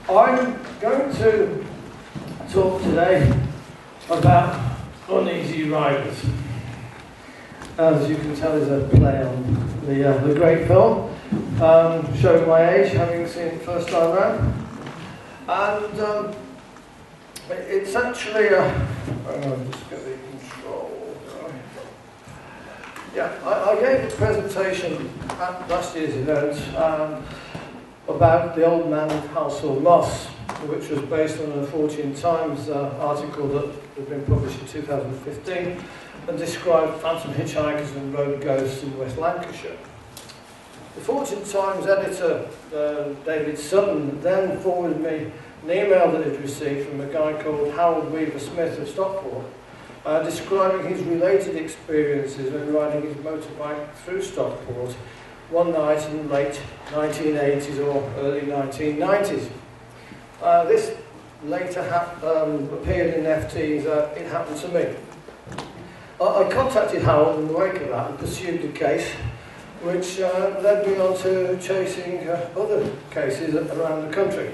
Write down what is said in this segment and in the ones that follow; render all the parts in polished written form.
I'm going to talk today about Uneasy riders. As you can tell, there's a play on the great film, showing my age, having seen it first time round. And it's actually hang on, just get the control. Yeah, I gave a presentation at last year's event about the old man of Household Moss, which was based on a Fortune Times article that had been published in 2015 and described phantom hitchhikers and road ghosts in West Lancashire. The Fortune Times editor, David Sutton, then forwarded me an email that he'd received from a guy called Harold Weaver Smith of Stockport, describing his related experiences when riding his motorbike through Stockport one night in late 1980s or early 1990s. This later appeared in FT's It Happened to Me. I contacted Harold in the wake of that and pursued the case, which led me on to chasing other cases around the country.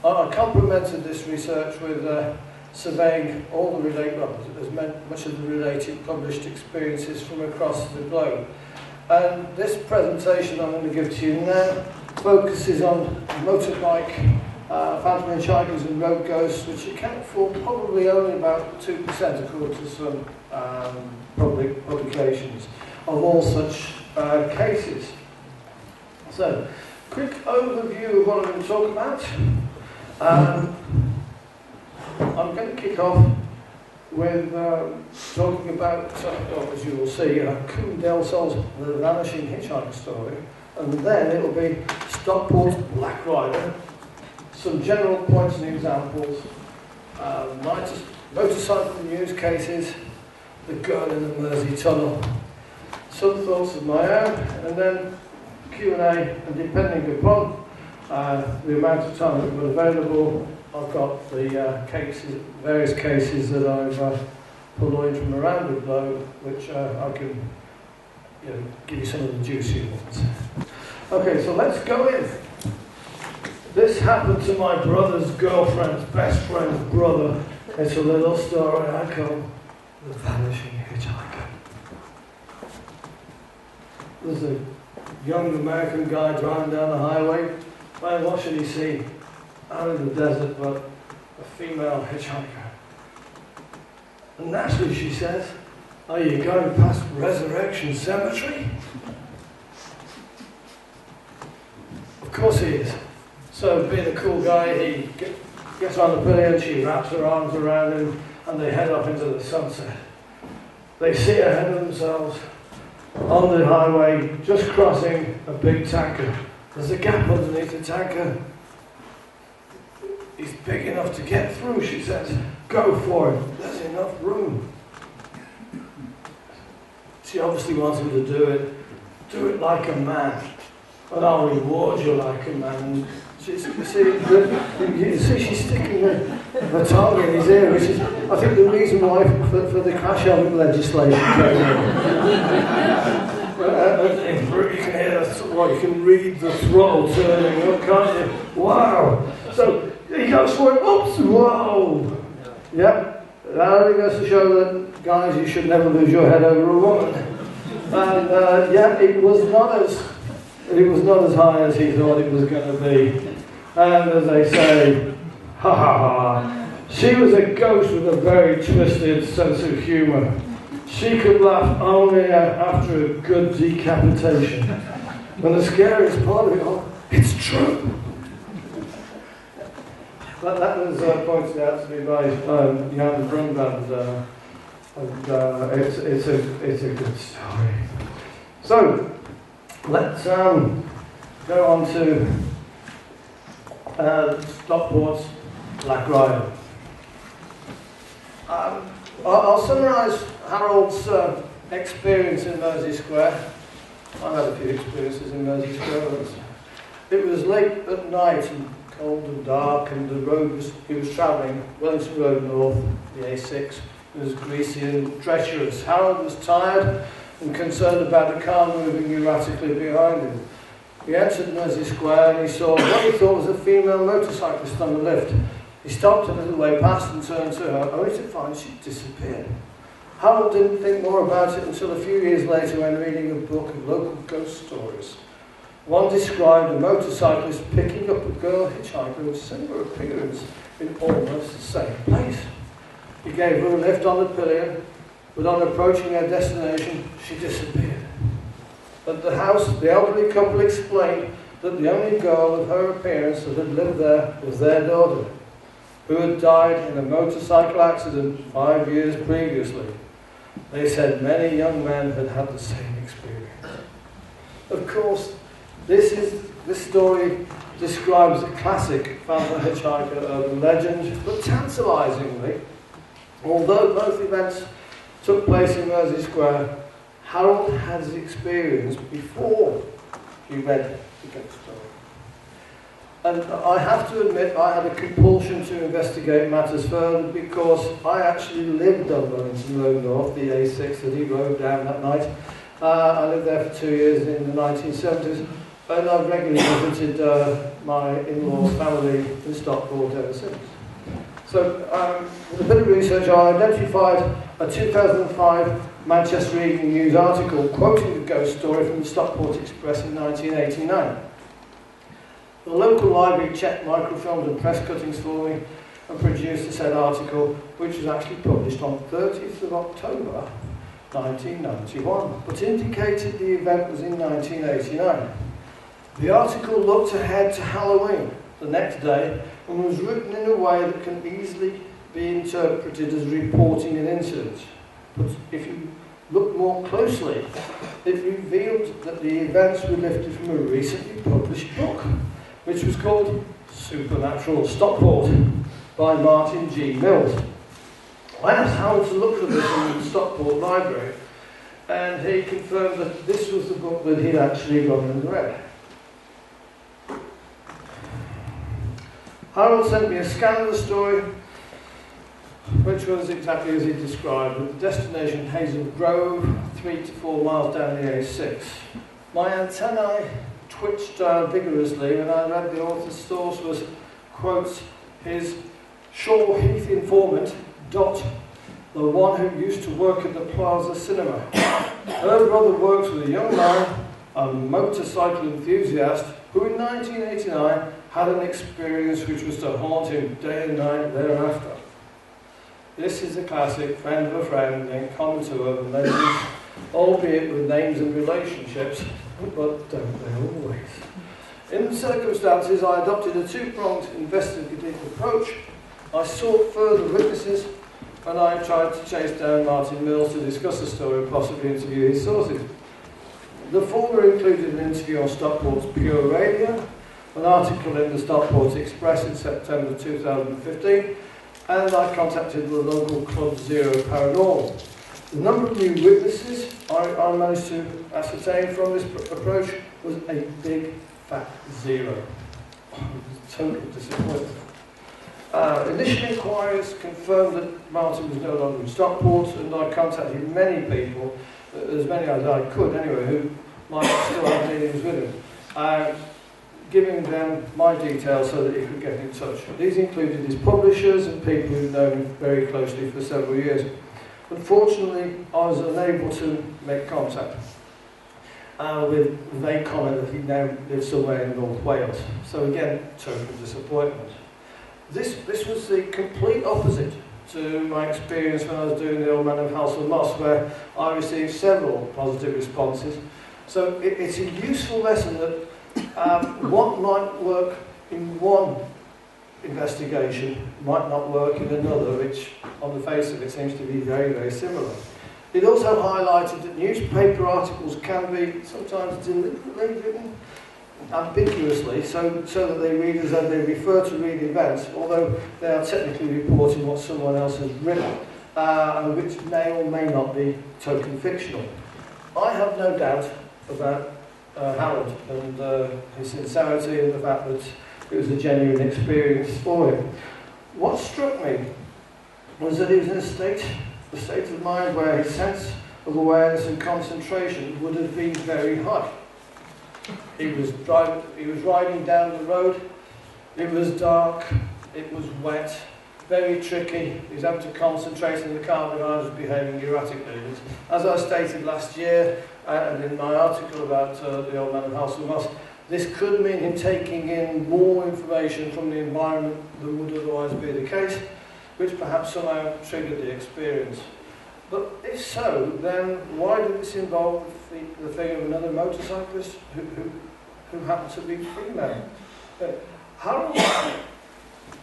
I complemented this research with surveying all the much of the related published experiences from across the globe. And this presentation I'm going to give to you now focuses on motorbike, phantom hitchhikers and road ghosts, which account for probably only about 2% according to some publications of all such cases. So, quick overview of what I'm going to talk about. I'm going to kick off with talking about, as you will see, Coombe Del Sol's The Vanishing Hitchhiker Story, and then it will be Stockport Black Rider, some general points and examples, motorcycle news cases, the girl in the Mersey tunnel, some thoughts of my own, and then Q&A, and depending upon the amount of time we've got available, I've got the various cases that I've purloined from around the globe, which I can give you some of the juicy ones. Okay, so let's go in. This happened to my brother's girlfriend's best friend's brother. It's a little story I call The Vanishing Hitchhiker. There's a young American guy driving down the highway. Well, what should he see? Out in the desert, but a female hitchhiker. And naturally, she says, "Are you going past Resurrection Cemetery?" Of course he is. So, being a cool guy, he gets on the pillion, she wraps her arms around him, and they head off into the sunset. They see ahead of themselves on the highway, just crossing a big tanker. There's a gap underneath the tanker. He's big enough to get through, she says. Go for it. There's enough room. She obviously wants him to do it. Do it like a man. And I'll reward you like a man. You see she's sticking her tongue in his ear, which is, I think, the reason why for the crash helmet legislation came in. You can hear you can read the throttle turning up, can't you? Wow! So he goes for it. Oops! Whoa! Yep. That only goes to show that, guys, you should never lose your head over a woman. And yeah, it was not as high as he thought it was going to be. And as they say, ha ha ha, she was a ghost with a very twisted sense of humour. She could laugh only after a good decapitation. And the scariest part of it all, it's true. That was pointed out to me by Jan Brunband, and it's a good story. So, let's go on to Stockport's Black Rider. I'll summarise Harold's experience in Mersey Square. I've had a few experiences in Mersey Square. It was late at night and cold and dark, and the road he was travelling, Wellington Road North, the A6, it was greasy and treacherous. Harold was tired and concerned about a car moving erratically behind him. He entered Mersey Square and he saw what he thought was a female motorcyclist on the lift. He stopped a little way past and turned to her, only to find she'd disappeared. Harold didn't think more about it until a few years later when reading a book of local ghost stories. One described a motorcyclist picking up a girl hitchhiker with similar appearance in almost the same place. He gave her a lift on the pillion, but on approaching their destination, she disappeared. At the house, the elderly couple explained that the only girl of her appearance that had lived there was their daughter, who had died in a motorcycle accident 5 years previously. They said many young men had had the same experience. Of course, this story describes the classic phantom hitchhiker urban legend, but tantalisingly, although both events took place in Mersey Square, Harold had his experience before he read the ghost story. And I have to admit, I had a compulsion to investigate matters further because I actually lived on Wellington Road North, the A6 that he rode down that night. I lived there for 2 years in the 1970s, and I've regularly visited my in-laws' family in Stockport ever since. So, with a bit of research, I identified a 2005 Manchester Evening News article quoting the ghost story from the Stockport Express in 1989. The local library checked microfilms and press cuttings for me and produced the said article, which was actually published on 30th of October 1991, but indicated the event was in 1989. The article looked ahead to Halloween the next day and was written in a way that can easily be interpreted as reporting an incident. But if you look more closely, it revealed that the events were lifted from a recently published book, which was called Supernatural Stockport by Martin G. Mills. I asked Howard to look for this in the Stockport library, and he confirmed that this was the book that he'd actually gone and read. Harold sent me a scan of the story, which was exactly as he described, with the destination Hazel Grove, 3 to 4 miles down the A6. My antennae twitched vigorously when I read the author's source was, quotes, his Shaw Heath informant, Dot, the one who used to work at the Plaza Cinema. Her brother works with a young man, a motorcycle enthusiast, who in 1989 had an experience which was to haunt him day and night thereafter. This is a classic friend of a friend in common to urban legends, albeit with names and relationships, but don't they always? In the circumstances, I adopted a two-pronged investigative approach. I sought further witnesses, and I tried to chase down Martin Mills to discuss the story and possibly interview his sources. The former included an interview on Stockport's Pure Radio, an article in the Stockport Express in September 2015, and I contacted the local Club Zero Paranormal. The number of new witnesses I managed to ascertain from this approach was a big fat zero. Total disappointment. Initial inquiries confirmed that Martin was no longer in Stockport, and I contacted many people, as many as I could anyway, who might still have dealings with him, giving them my details so that he could get in touch. These included his publishers and people who'd known him very closely for several years. Unfortunately, I was unable to make contact with a comment that he now lives somewhere in North Wales. So again, total disappointment. This was the complete opposite to my experience when I was doing the Old Man of Halsall Moss, where I received several positive responses. So it's a useful lesson that what might work in one investigation might not work in another, which on the face of it seems to be very, very similar. It also highlighted that newspaper articles can be sometimes deliberately written ambiguously, so that they read as though they refer to real events, although they are technically reporting what someone else has written, and which may or may not be totally fictional. I have no doubt about Harold and his sincerity and the fact that it was a genuine experience for him. What struck me was that he was in a state of mind where his sense of awareness and concentration would have been very high. He was riding down the road. It was dark, it was wet, very tricky. He was having to concentrate and the car behind was behaving erratically. As I stated last year, and in my article about the old man of Halsall Moss, this could mean him taking in more information from the environment than would otherwise be the case, which perhaps somehow triggered the experience. But if so, then why did this involve the figure of another motorcyclist who happened to be female? Harold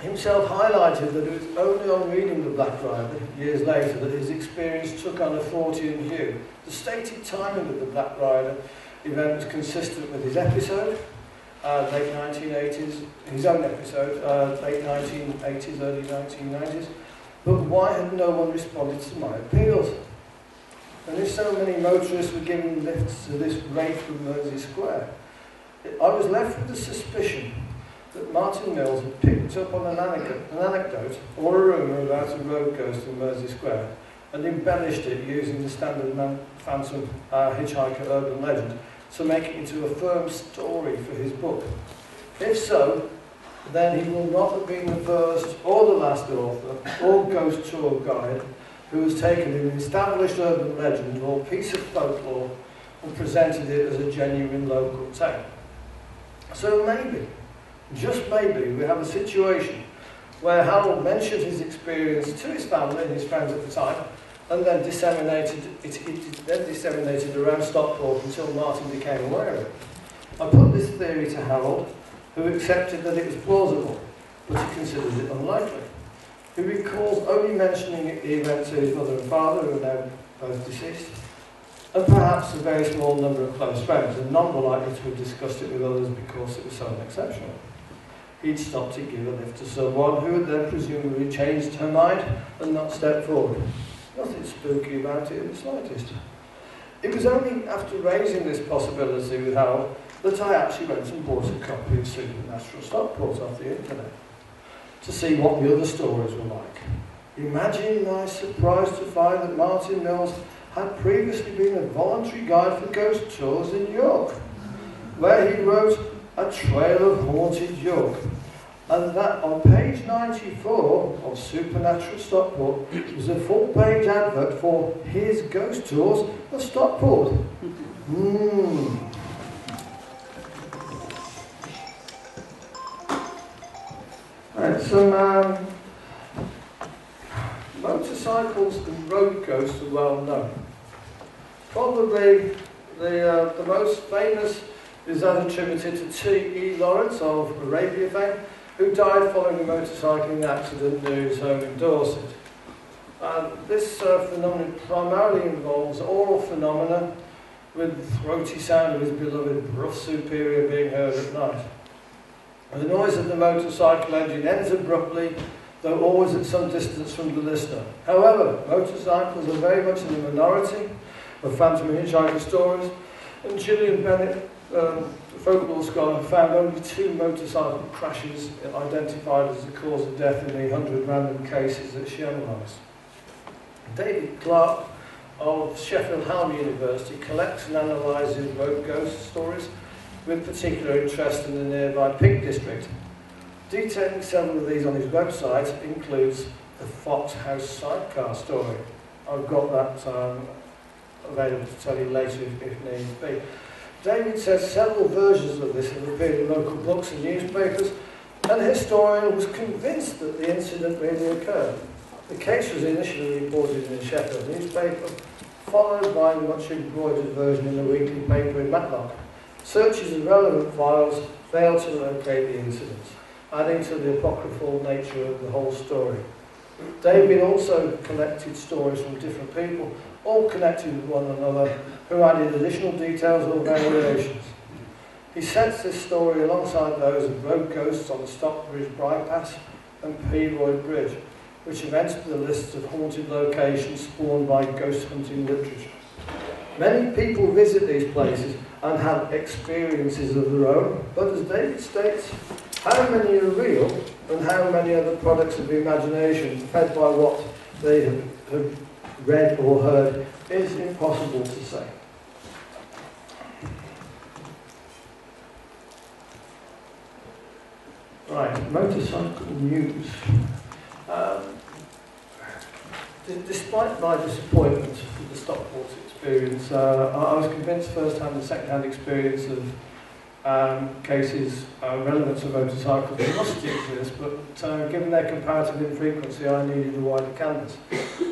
himself highlighted that it was only on reading The Black Rider years later that his experience took on a Fortean hue. The stated timing of the Black Rider event was consistent with his episode, late 1980s, his own episode, late 1980s, early 1990s. But why had no one responded to my appeals? And if so many motorists were giving lifts to this rate from Mersey Square, I was left with the suspicion that Martin Mills had picked up on an anecdote or a rumour about a road ghost in Mersey Square and embellished it using the standard phantom hitchhiker urban legend to make it into a firm story for his book. If so, then he will not have been the first or the last author or ghost tour guide who has taken an established urban legend or piece of folklore and presented it as a genuine local tale. So maybe, just maybe, we have a situation where Harold mentioned his experience to his family and his friends at the time, and then disseminated around Stockport until Martin became aware of it. I put this theory to Harold, who accepted that it was plausible, but he considers it unlikely. He recalls only mentioning the event to his mother and father, who are now both deceased, and perhaps a very small number of close friends, and none were likely to have discussed it with others because it was so unexceptional. He'd stopped to give a lift to someone who had then presumably changed her mind and not stepped forward. Nothing spooky about it in the slightest. It was only after raising this possibility with Harold that I actually went and bought a copy of Supernatural Stockport off the internet to see what the other stories were like. Imagine my surprise to find that Martin Mills had previously been a voluntary guide for ghost tours in York, where he wrote A Trail of Haunted York, and that on page 94 of Supernatural Stockport was a full-page advert for his ghost tours of Stockport. Right, some motorcycles and road ghosts are well known. Probably the most famous is that attributed to T.E. Lawrence of Arabia fame, who died following a motorcycling accident near his home in Dorset. This phenomenon primarily involves oral phenomena, with the throaty sound of his beloved gruff superior being heard at night. The noise of the motorcycle engine ends abruptly, though always at some distance from the listener. However, motorcycles are very much in the minority of phantom hitchhiker stories, and Gillian Bennett, folklore scholar, found only 2 motorcycle crashes identified as the cause of death in the 100 random cases that she analysed. David Clark of Sheffield Hallam University collects and analyses road ghost stories with particular interest in the nearby Peak District. Detailing several of these on his website includes the Fox House sidecar story. I've got that available to tell you later if needs be. David says several versions of this have appeared in local books and newspapers, and the historian was convinced that the incident really occurred. The case was initially reported in the Sheffield newspaper, followed by a much embroidered version in the weekly paper in Matlock. Searches of relevant files failed to locate the incidents, adding to the apocryphal nature of the whole story. David also collected stories from different people, all connected with one another, who added additional details or variations. He sets this story alongside those of road ghosts on the Stockbridge bypass and Peroy Bridge, which have entered the lists of haunted locations spawned by ghost hunting literature. Many people visit these places and have experiences of their own, but as David states, how many are real and how many are the products of the imagination fed by what they have read or heard is impossible to say. Right, motorcycle news. Despite my disappointment with the Stockport experience, I was convinced first-hand and second-hand experience of cases relevant to motorcycles must exist, but given their comparative infrequency, I needed a wider canvas.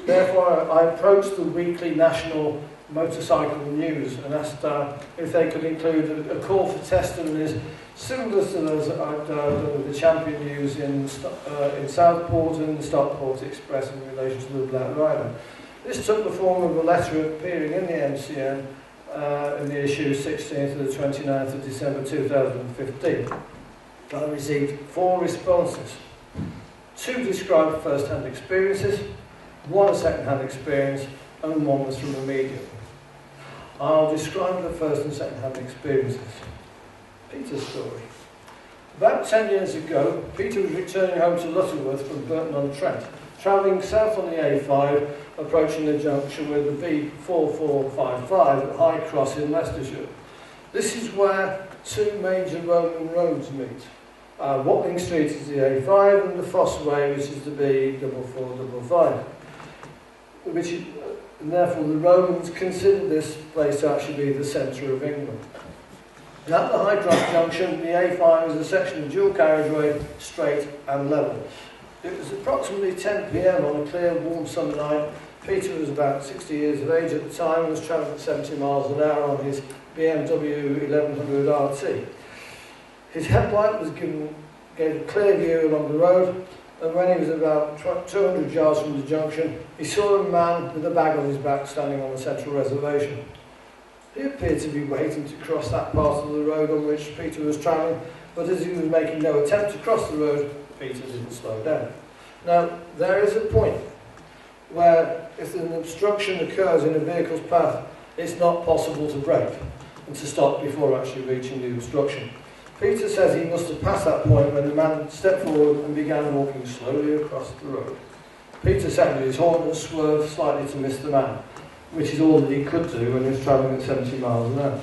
Therefore, I approached the weekly national motorcycle news and asked if they could include a call for testimonies similar to those that I'd done with the Champion News in Southport and the Stockport Express in relation to the Black Rider. This took the form of a letter appearing in the MCN in the issue 16th to the 29th of December 2015. I received 4 responses. 2 described first-hand experiences, 1 a second-hand experience, and 1 was from the media. I'll describe the first and second-hand experiences. Peter's story. About 10 years ago, Peter was returning home to Lutterworth from Burton-on-Trent, travelling south on the A5, approaching the junction with the B4455 at High Cross in Leicestershire. This is where 2 major Roman roads meet. Watling Street is the A5 and the Foss Way, which is the B4455. And therefore the Romans considered this place to actually be the centre of England. At the High Cross junction, the A5 is a section of dual carriageway, straight and level. It was approximately 10 p.m. on a clear, warm summer night. Peter was about 60 years of age at the time and was travelling at 70 miles an hour on his BMW 1100 RT. His headlight gave a clear view along the road, and when he was about 200 yards from the junction, he saw a man with a bag on his back standing on the central reservation. He appeared to be waiting to cross that part of the road on which Peter was travelling, but as he was making no attempt to cross the road, Peter didn't slow down. Now, there is a point where if an obstruction occurs in a vehicle's path, it's not possible to brake and to stop before actually reaching the obstruction. Peter says he must have passed that point when the man stepped forward and began walking slowly across the road. Peter sounded his horn and swerved slightly to miss the man, which is all that he could do when he was travelling at 70 miles an hour.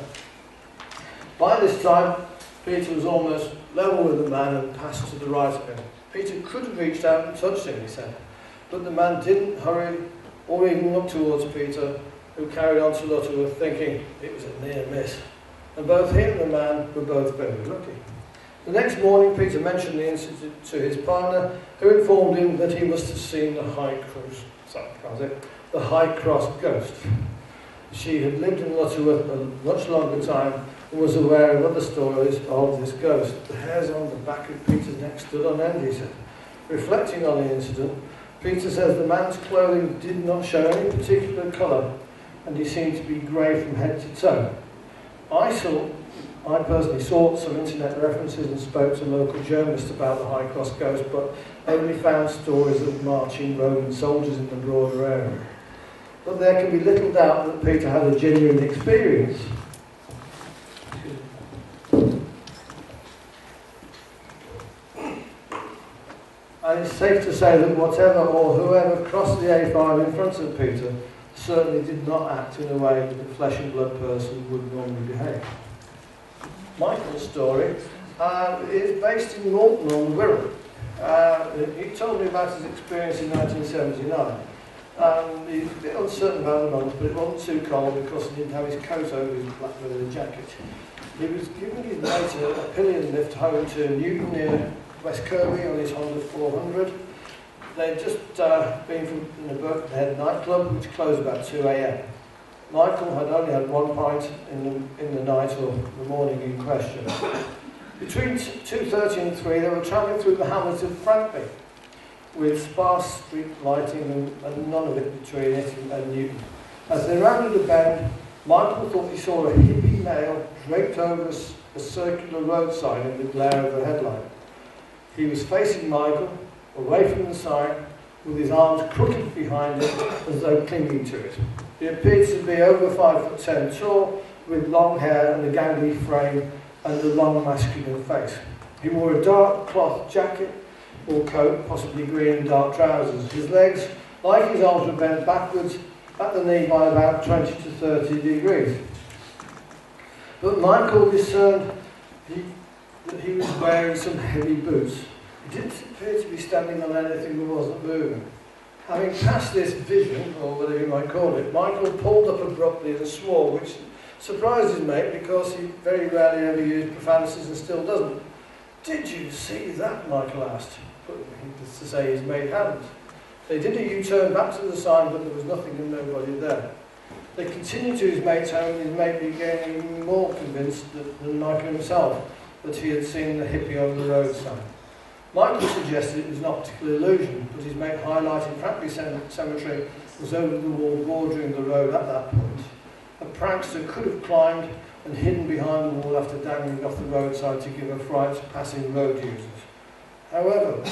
By this time, Peter was almost level with the man and passed to the right of him. Peter could have reached out and touched him, he said, but the man didn't hurry or even look towards Peter, who carried on to Lutterworth thinking it was a near miss. And both he and the man were both very lucky. The next morning, Peter mentioned the incident to his partner, who informed him that he must have seen the High Cross ghost. She had lived in Lutterworth a much longer time and was aware of other stories of this ghost. The hairs on the back of Peter's neck stood on end, he said. Reflecting on the incident, Peter says the man's clothing did not show any particular colour, and he seemed to be grey from head to toe. I personally sought some internet references and spoke to local journalists about the High Cross ghost, but only found stories of marching Roman soldiers in the broader area. But there can be little doubt that Peter had a genuine experience. And it's safe to say that whatever or whoever crossed the A5 in front of Peter certainly did not act in a way that a flesh and blood person would normally behave. Michael's story is based in Morton on the Wirral. He told me about his experience in 1979. He was a bit uncertain about the month, but it wasn't too cold because he didn't have his coat over his black leather jacket. He was giving his mate a pillion lift home to Newton near West Kirby on his Honda 400. They'd just been from the Birkenhead nightclub, which closed about 2 a.m. Michael had only had 1 pint in the night or the morning in question. Between 2:30 and 3, they were travelling through the hamlet of Frankby, with sparse street lighting and none of it between it and Newton. As they rounded a bend, Michael thought he saw a hippie male draped over a circular road sign in the glare of the headlight. He was facing Michael, away from the sign, with his arms crooked behind him as though clinging to it. He appeared to be over 5'10" tall, with long hair and a gangly frame and a long masculine face. He wore a dark cloth jacket or coat, possibly green and dark trousers. His legs, like his arms, were bent backwards at the knee by about 20 to 30 degrees. But Michael discerned that he was wearing some heavy boots. He didn't appear to be standing on anything that wasn't moving. Having passed this vision, or whatever you might call it, Michael pulled up abruptly and swore, which surprised his mate because he very rarely ever used profanities and still doesn't. "Did you see that?" Michael asked, but to say his mate hadn't. They did a U-turn back to the sign, but there was nothing and nobody there. They continued to his mate's home, and his mate became even more convinced than Michael himself that he had seen the hippie on the road sign. Michael suggested it was an optical illusion, but his mate highlighted Franklin Cemetery was over the wall bordering the road at that point. A prankster could have climbed and hidden behind the wall after dangling off the roadside to give a fright to passing road users. However,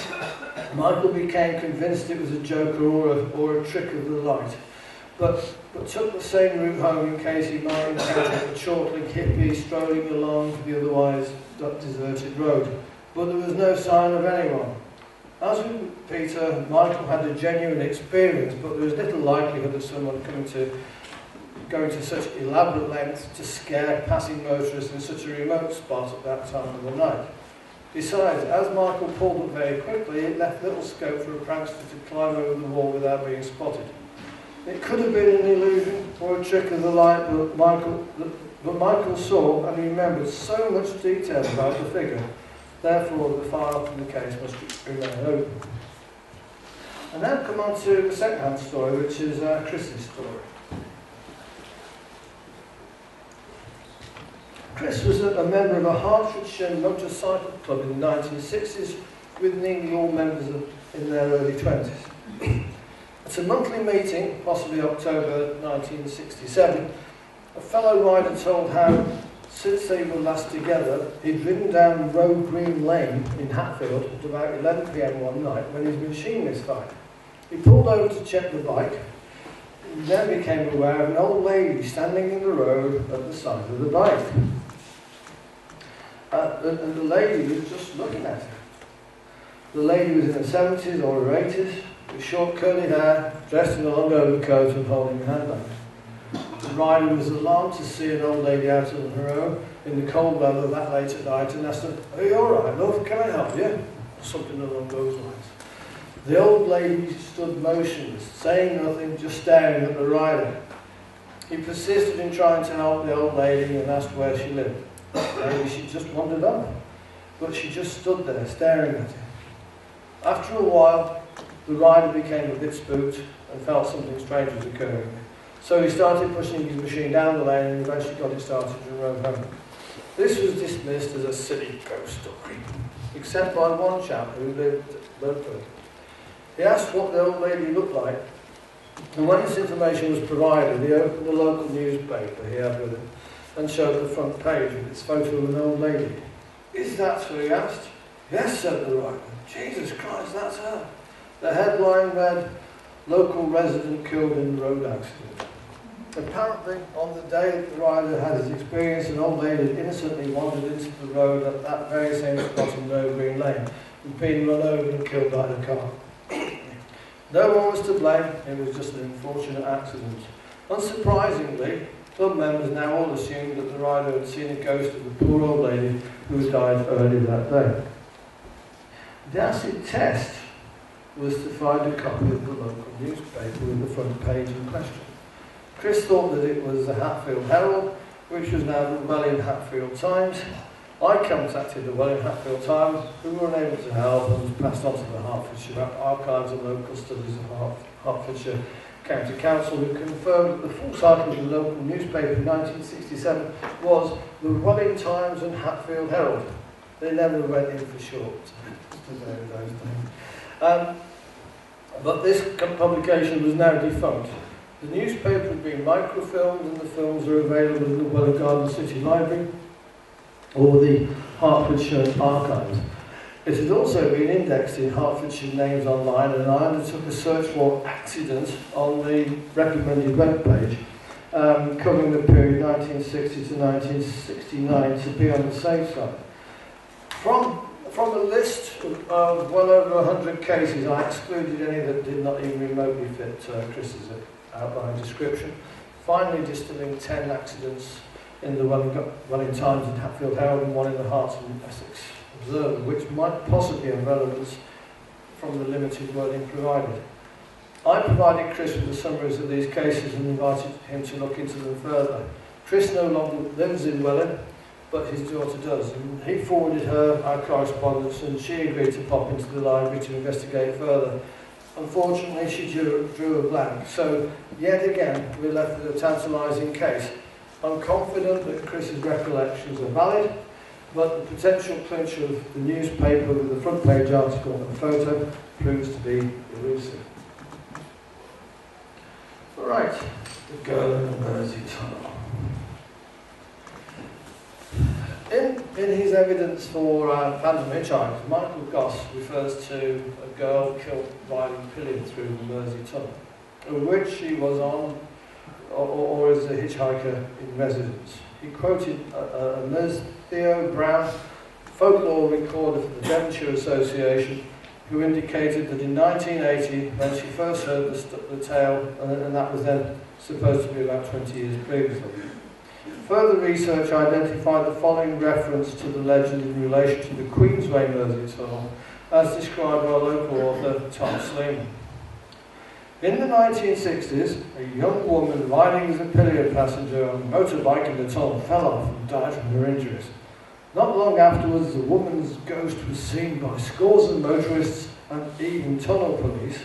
Michael became convinced it was a joke or a trick of the light, but took the same route home in case he might encounter a chortling hippie strolling along the otherwise deserted road. But there was no sign of anyone. As with Peter, Michael had a genuine experience, but there was little likelihood of someone going to such elaborate lengths to scare passing motorists in such a remote spot at that time of the night. Besides, as Michael pulled up very quickly, it left little scope for a prankster to climb over the wall without being spotted. It could have been an illusion or a trick of the light, but Michael saw and remembered so much detail about the figure. Therefore, the file from the case must remain open. And now come on to the second-hand story, which is Chris's story. Chris was a member of a Hertfordshire motorcycle club in the 1960s, with nearly all members in their early 20s. At a monthly meeting, possibly October 1967, a fellow rider told how, since they were last together, he'd ridden down Road Green Lane in Hatfield at about 11 p.m. one night when his machine misfired. He pulled over to check the bike, and then became aware of an old lady standing in the road at the side of the bike. And the lady was just looking at her. The lady was in her 70s or her 80s, with short curly hair, dressed in a long overcoat and holding a handbag. The rider was alarmed to see an old lady out on her own in the cold weather that late at night and asked her, "Are you all right, love? Can I help you?" Or something along those lines. The old lady stood motionless, saying nothing, just staring at the rider. He persisted in trying to help the old lady and asked where she lived. Maybe she just wandered off, but she just stood there staring at him. After a while, the rider became a bit spooked and felt something strange was occurring. So he started pushing his machine down the lane and eventually got it started and rode home. This was dismissed as a silly ghost story, except by one chap who lived locally. He asked what the old lady looked like, and when this information was provided, he opened the local newspaper he had with him and showed the front page with its photo of an old lady. "Is that who?" he asked. "Yes," said the rider. "Jesus Christ, that's her." The headline read, "Local resident killed in road accident." Apparently, on the day the rider had his experience, an old lady innocently wandered into the road at that very same spot in Road Green Lane and been run over and killed by the car. No one was to blame, it was just an unfortunate accident. Unsurprisingly, club members now all assumed that the rider had seen a ghost of the poor old lady who had died early that day. The acid test was to find a copy of the local newspaper with the front page in question. Chris thought that it was the Hatfield Herald, which was now the Welling Hatfield Times. I contacted the Welling Hatfield Times, who were unable to help, and was passed on to the Hertfordshire Archives and Local Studies of Hertfordshire County Council, who confirmed that the full title of the local newspaper in 1967 was the Welling Times and Hatfield Herald. They never went in for short. But this publication was now defunct. The newspaper had been microfilmed, and the films are available in the Welling Garden City Library or the Hertfordshire Archives. It had also been indexed in Hertfordshire Names Online, and I undertook a search for accident on the recommended web page, covering the period 1960 to 1969 to be on the safe side. From a list of well over 100 cases, I excluded any that did not even remotely fit Chris's outline description, finally distilling 10 accidents in the Welling Times and Hatfield Herald, and one in the Hearts and Essex Observer, which might possibly have relevance from the limited wording provided. I provided Chris with the summaries of these cases and invited him to look into them further. Chris no longer lives in Welling, but his daughter does, and he forwarded her our correspondence, and she agreed to pop into the library to investigate further. Unfortunately, she drew a blank, so yet again we're left with a tantalising case. I'm confident that Chris's recollections are valid, but the potential clinch of the newspaper with the front page article and photo proves to be elusive. Right, the girl in the Mersey tunnel. In his evidence for Phantom Hitchhikers, Michael Goss refers to a girl killed riding pillion through the Mersey tunnel, of which she was on or as a hitchhiker in residence. He quoted a Ms. Theo Brown, folklore recorder for the Devonshire Association, who indicated that in 1980, when she first heard the tale, and that was then supposed to be about 20 years previously. Further research identified the following reference to the legend in relation to the Queensway Mersey Tunnel, as described by local author Tom Sleeman. In the 1960s, a young woman riding as a pillion passenger on a motorbike in the tunnel fell off and died from her injuries. Not long afterwards, the woman's ghost was seen by scores of motorists and even tunnel police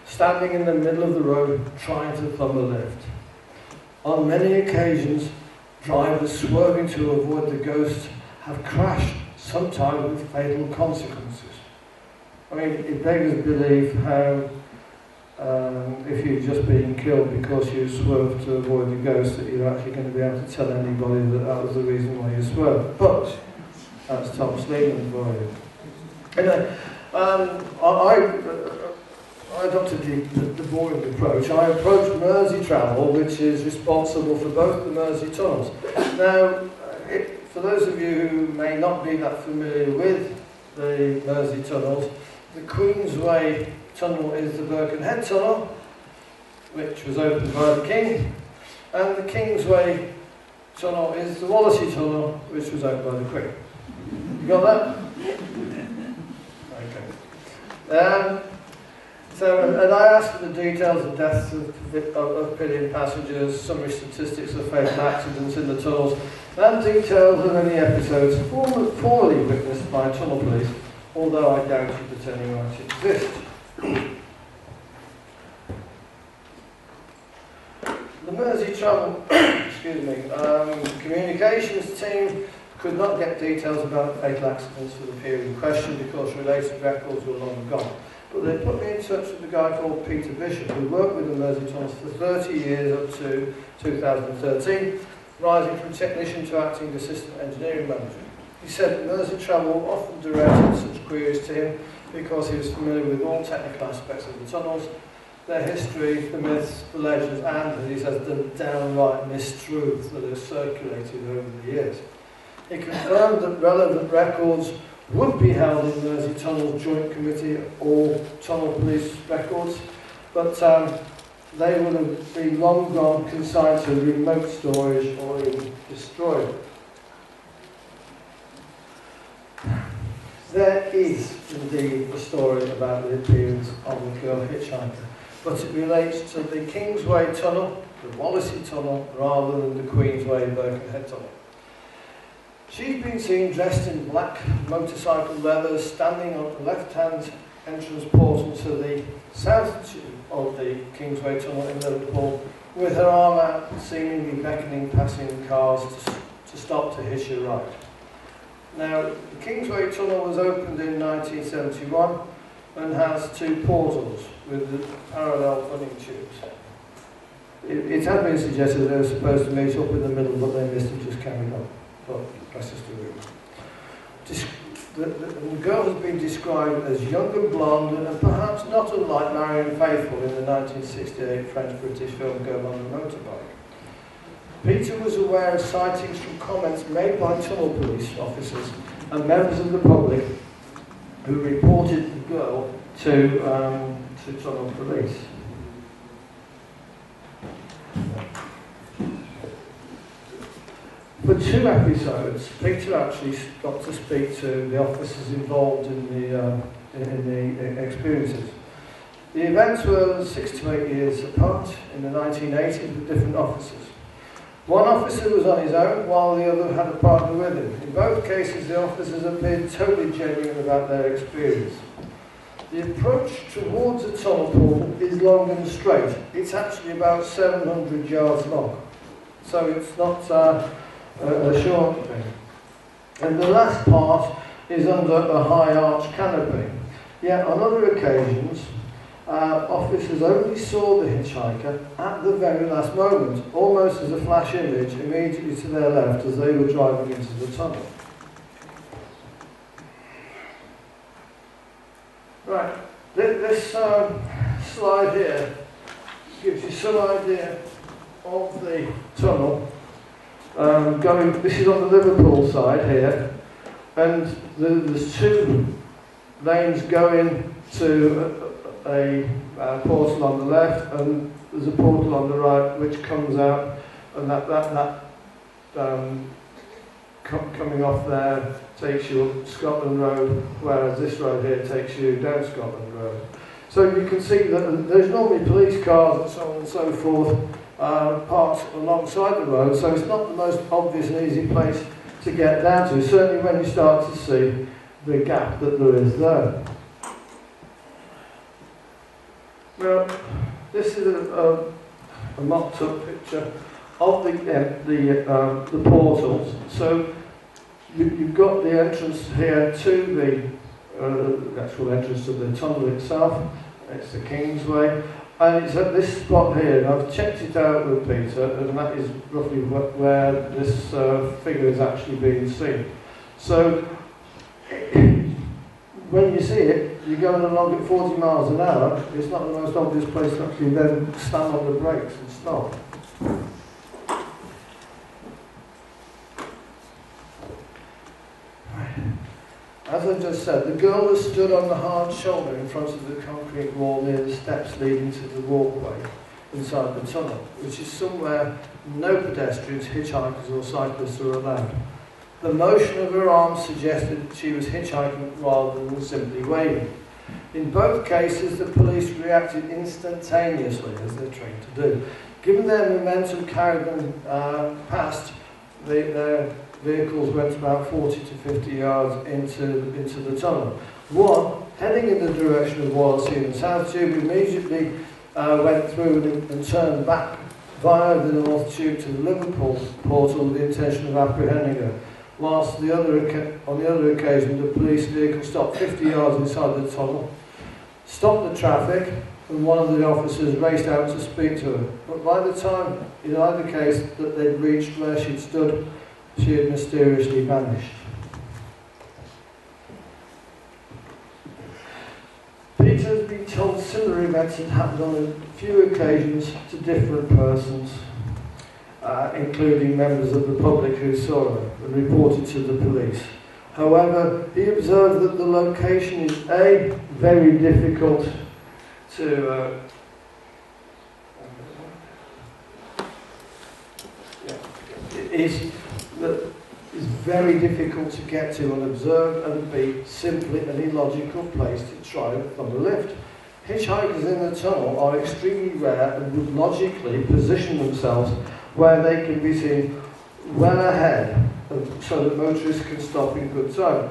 standing in the middle of the road trying to thumb a lift. On many occasions, drivers swerving to avoid the ghost have crashed, sometimes with fatal consequences. I mean, it beggars belief how if you're just being killed because you swerved to avoid the ghost, that you're actually going to be able to tell anybody that that was the reason why you swerved. But that's Tom Sleeman for you. Anyway, I adopted the boring approach. I approached Mersey Travel, which is responsible for both the Mersey tunnels. Now, for those of you who may not be that familiar with the Mersey tunnels, the Queensway tunnel is the Birkenhead tunnel, which was opened by the King, and the Kingsway tunnel is the Wallasey tunnel, which was opened by the Queen. You got that? Okay. And I asked for the details of deaths of pillion passengers, summary statistics of fatal accidents in the tunnels, and details of any episodes formerly witnessed by tunnel police, although I doubted that any might exist. The Mersey Travel communications team could not get details about fatal accidents for the period in question because related records were long gone. But they put me in touch with a guy called Peter Bishop, who worked with the Mersey tunnels for 30 years up to 2013, rising from technician to acting assistant engineering manager. He said Mersey Travel often directed such queries to him because he was familiar with all technical aspects of the tunnels, their history, the myths, the legends, and, as he says, the downright mistruths that have circulated over the years. He confirmed that relevant records would be held in Mersey Tunnel Joint Committee or Tunnel Police records, but they would have been long gone, consigned to remote storage or even destroyed. There is indeed a story about the appearance of a girl hitchhiker, but it relates to the Kingsway Tunnel, the Wallasey Tunnel, rather than the Queensway Birkenhead Tunnel. She's been seen dressed in black motorcycle leather, standing on the left-hand entrance portal to the south of the Kingsway Tunnel in Liverpool, with her arm out, seemingly beckoning passing cars to stop to hitch a ride. Now, the Kingsway Tunnel was opened in 1971 and has two portals with the parallel running tubes. It had been suggested they were supposed to meet up in the middle, but they missed and just carried on. But that's just the route. The girl has been described as young and blonde and perhaps not unlike Marion Faithfull in the 1968 French-British film Girl on the Motorbike. Peter was aware of sightings from comments made by tunnel police officers and members of the public who reported the girl to tunnel police. over 2 episodes, Peter actually got to speak to the officers involved in the experiences. The events were 6 to 8 years apart in the 1980s with different officers. One officer was on his own while the other had a partner with him. In both cases, the officers appeared totally genuine about their experience. The approach towards the tunnel pool is long and straight. It's actually about 700 yards long, so it's not a short thing. And the last part is under a high arch canopy. Yet on other occasions, officers only saw the hitchhiker at the very last moment, almost as a flash image immediately to their left as they were driving into the tunnel. Right, this slide here gives you some idea of the tunnel. This is on the Liverpool side here, and there's 2 lanes going to a portal on the left, and there's a portal on the right which comes out, and coming off there takes you up Scotland Road, whereas this road here takes you down Scotland Road. So you can see that there's normally police cars and so on and so forth parked alongside the road, so it's not the most obvious and easy place to get down to, certainly when you start to see the gap that there is there. Well, this is a mocked up picture of the portals. So you've got the entrance here to the actual entrance to the tunnel itself. It's the Kingsway, and it's at this spot here. And I've checked it out with Peter, and that is roughly where this figure is actually being seen. So when you see it, you're going along at 40 miles an hour. It's not the most obvious place to actually then stand on the brakes and stop. As I just said, the girl was stood on the hard shoulder in front of the concrete wall near the steps leading to the walkway inside the tunnel, which is somewhere no pedestrians, hitchhikers or cyclists are allowed. The motion of her arms suggested that she was hitchhiking rather than simply waving. In both cases, the police reacted instantaneously, as they're trained to do. Given their momentum carried them past, their vehicles went about 40 to 50 yards into the tunnel. One, heading in the direction of Wallasey and South Tube, immediately went through and turned back via the North Tube to the Liverpool portal with the intention of apprehending her. Whilst on the other occasion, the police vehicle stopped 50 yards inside the tunnel, stopped the traffic, and one of the officers raced out to speak to her. But by the time, in either case, that they'd reached where she'd stood, she had mysteriously vanished. Peter has been told similar events had happened on a few occasions to different persons, including members of the public who saw her and reported to the police. However, he observed that the location is A, very difficult to is very difficult to get to and observe, and B, simply an illogical place to try from the lift. Hitchhikers in the tunnel are extremely rare and would logically position themselves where they can be seen well ahead so that motorists can stop in good time.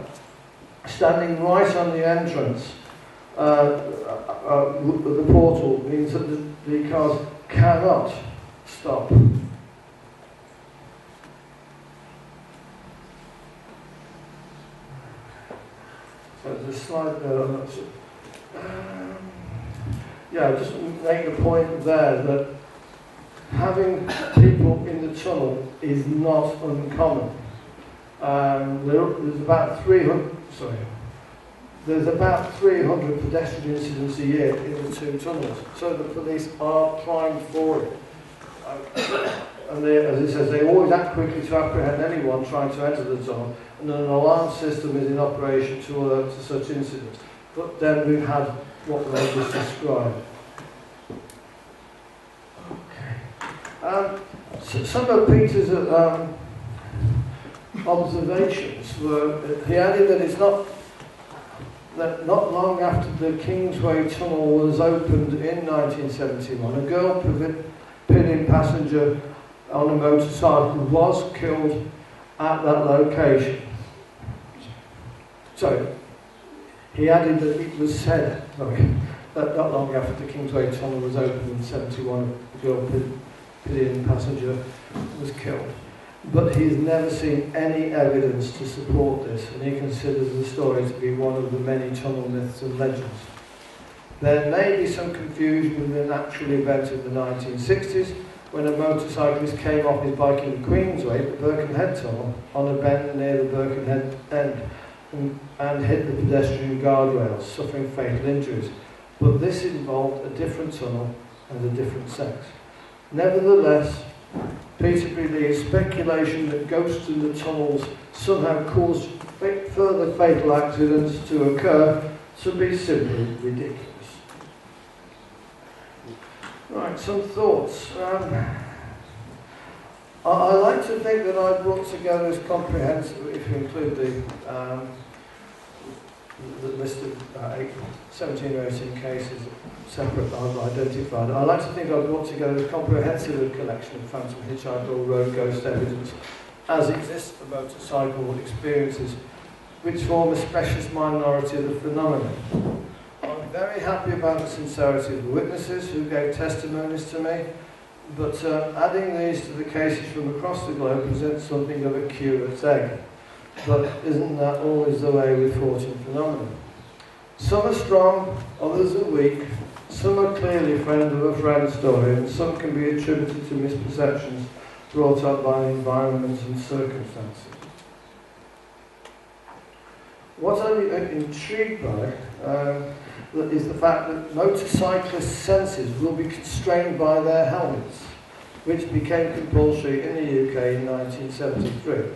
Standing right on the entrance the portal means that the cars cannot stop. So there's a slide there. I'm not sure. Yeah, just make a point there that having people in the tunnel is not uncommon. There's about 300. There's about 300 pedestrian incidents a year in the 2 tunnels, so the police are primed for it. And they, as it says, they always act quickly to apprehend anyone trying to enter the tunnel, and an alarm system is in operation to alert to such incidents. But then we've had what they just described. Okay. So some of Peter's observations were, he added that that not long after the Kingsway Tunnel was opened in 1971, a girl pinning passenger on a motorcycle was killed at that location. So, he added that it was said, that not long after the Kingsway Tunnel was opened in 71, a girl pinning passenger was killed. But he's never seen any evidence to support this, and he considers the story to be one of the many tunnel myths and legends. There may be some confusion with an actual event in the 1960s, when a motorcyclist came off his bike in the Queensway, the Birkenhead Tunnel, on a bend near the Birkenhead end, and hit the pedestrian guardrails, suffering fatal injuries. But this involved a different tunnel and a different sex. Nevertheless, Peter believes speculation that ghosts in the tunnels somehow caused further fatal accidents to occur to be simply ridiculous. Right, some thoughts. I like to think that I brought together this comprehensive, if you include the list of 17 or 18 cases separate that I've identified. I like to think I've brought together a comprehensive collection of phantom hitchhiker or road ghost evidence as exists for motorcycle experiences, which form a specialist minority of the phenomenon. I'm very happy about the sincerity of the witnesses who gave testimonies to me, but adding these to the cases from across the globe presents something of a curate's egg. But isn't that always the way with fortune phenomena? Some are strong, others are weak, some are clearly friend of a friend story, and some can be attributed to misperceptions brought up by environment and circumstances. What I'm intrigued by is the fact that motorcyclists' senses will be constrained by their helmets, which became compulsory in the UK in 1973.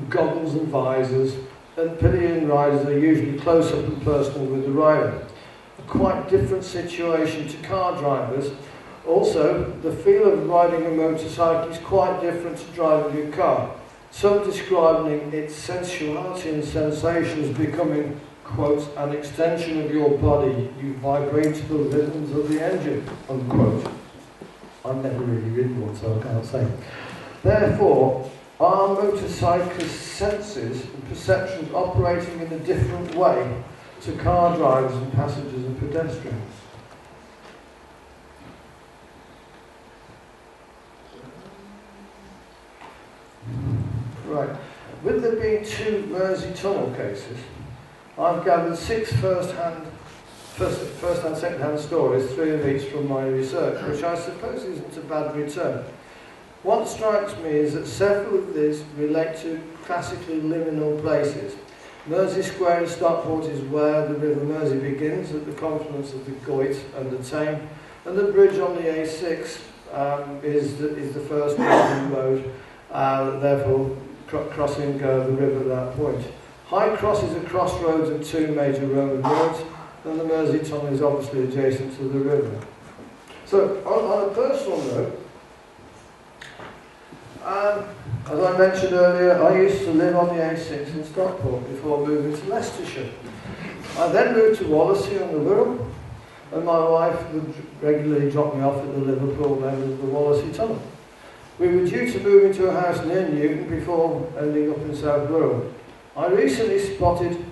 Goggles and visors, and pillion riders are usually close up and personal with the rider. A quite different situation to car drivers. Also, the feel of riding a motorcycle is quite different to driving a car. Some describing its sensuality and sensations becoming, quote, an extension of your body. You vibrate to the rhythms of the engine, unquote. I've never really ridden one, so I can't say. Therefore, are motorcyclists' senses and perceptions operating in a different way to car drivers and passengers and pedestrians? Right. With there being 2 Mersey tunnel cases, I've gathered 6 first-hand, second-hand stories, 3 of each from my research, which I suppose isn't a bad return. What strikes me is that several of these relate to classically liminal places. Mersey Square in Stockport is where the River Mersey begins, at the confluence of the Goyt and the Tame, and the bridge on the A6 is the first Roman road, therefore crossing the river at that point. High Cross is a crossroads of 2 major Roman roads, and the Mersey Tunnel is obviously adjacent to the river. So, on a personal note, as I mentioned earlier, I used to live on the A6 in Stockport before moving to Leicestershire. I then moved to Wallasey on the Wirral, and my wife would regularly drop me off at the Liverpool end of the Wallasey Tunnel. We were due to move into a house near Newton before ending up in South Wirral. I recently spotted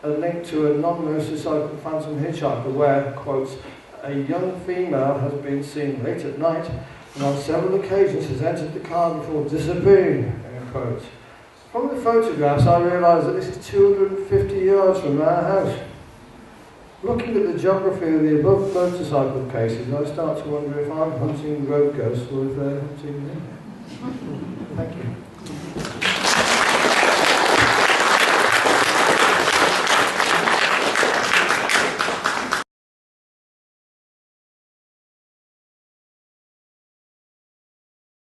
a link to a non-motorcycle phantom hitchhiker where, quotes, a young female has been seen late at night and on several occasions has entered the car before disappearing, end quote. From the photographs, I realised that this is 250 yards from our house. Looking at the geography of the above motorcycle cases, I start to wonder if I'm hunting road ghosts or if they're hunting me. Thank you.